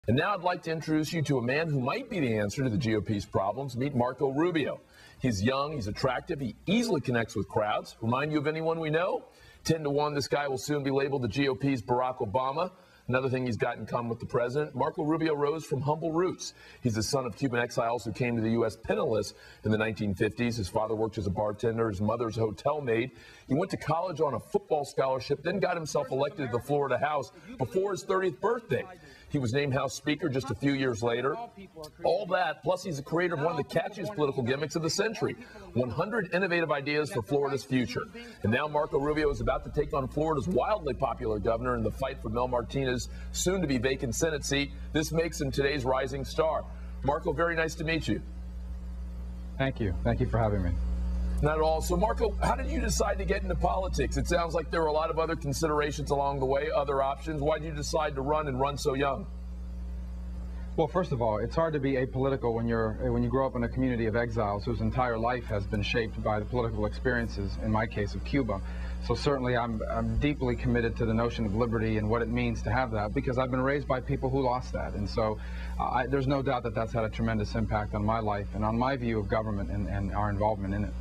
And now I'd like to introduce you to a man who might be the answer to the GOP's problems. Meet Marco Rubio. He's young, he's attractive, he easily connects with crowds. Remind you of anyone we know? 10-1, this guy will soon be labeled the GOP's Barack Obama. Another thing he's got in common with the president, Marco Rubio rose from humble roots. He's the son of Cuban exiles who came to the U.S. penniless in the 1950s. His father worked as a bartender, his mother's a hotel maid. He went to college on a football scholarship, then got himself elected to the Florida House before his 30th birthday. He was named House Speaker just a few years later. All that, plus he's the creator of one of the catchiest political gimmicks of the century, 100 innovative ideas for Florida's future. And now Marco Rubio is about to take on Florida's wildly popular governor in the fight for Mel Martinez's soon-to-be vacant Senate seat. This makes him today's rising star. Marco, very nice to meet you. Thank you. Thank you for having me. Not at all. So, Marco, how did you decide to get into politics? It sounds like there were a lot of other considerations along the way, other options. Why did you decide to run and run so young? Well, first of all, it's hard to be apolitical when you grow up in a community of exiles whose entire life has been shaped by the political experiences, in my case, of Cuba. So certainly I'm deeply committed to the notion of liberty and what it means to have that, because I've been raised by people who lost that. And so there's no doubt that that's had a tremendous impact on my life and on my view of government and our involvement in it.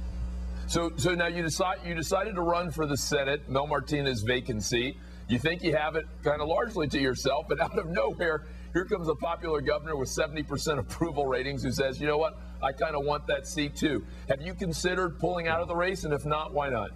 So now you decided to run for the Senate, Mel Martinez's vacant seat. You think you have it kind of largely to yourself, but out of nowhere, here comes a popular governor with 70% approval ratings who says, you know what, I kind of want that seat too. Have you considered pulling out of the race, and if not, why not?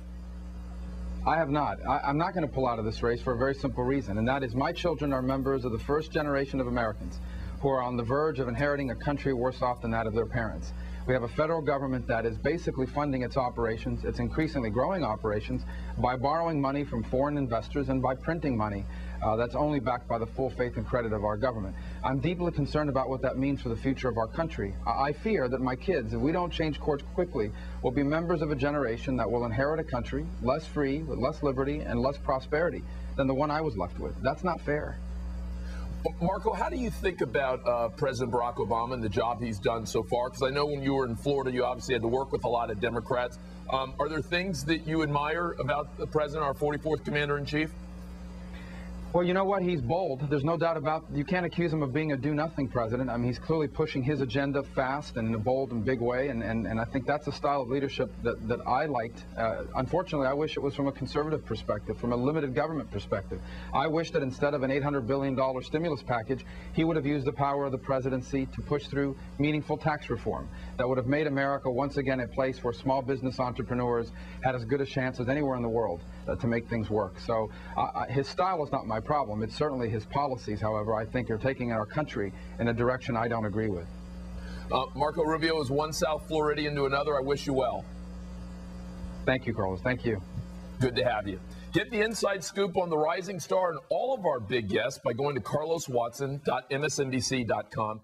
I have not. I'm not going to pull out of this race for a very simple reason, and that is my children are members of the first generation of Americans who are on the verge of inheriting a country worse off than that of their parents. We have a federal government that is basically funding its operations, its increasingly growing operations, by borrowing money from foreign investors and by printing money that's only backed by the full faith and credit of our government. I'm deeply concerned about what that means for the future of our country. I fear that my kids, if we don't change course quickly, will be members of a generation that will inherit a country less free, with less liberty, and less prosperity than the one I was left with. That's not fair. Marco, how do you think about President Barack Obama and the job he's done so far? Because I know when you were in Florida, you obviously had to work with a lot of Democrats. Are there things that you admire about the president, our 44th commander-in-chief? Well, you know what? He's bold. There's no doubt about it. You can't accuse him of being a do-nothing president. I mean, he's clearly pushing his agenda fast and in a bold and big way, and I think that's a style of leadership that I liked. Unfortunately, I wish it was from a conservative perspective, from a limited government perspective. I wish that instead of an $800 billion stimulus package, he would have used the power of the presidency to push through meaningful tax reform that would have made America once again a place where small business entrepreneurs had as good a chance as anywhere in the world to make things work. So his style is not my problem. It's certainly his policies, however, I think are taking our country in a direction I don't agree with. Marco Rubio is one South Floridian to another. I wish you well. Thank you, Carlos. Thank you. Good to have you. Get the inside scoop on the rising star and all of our big guests by going to carloswatson.msnbc.com.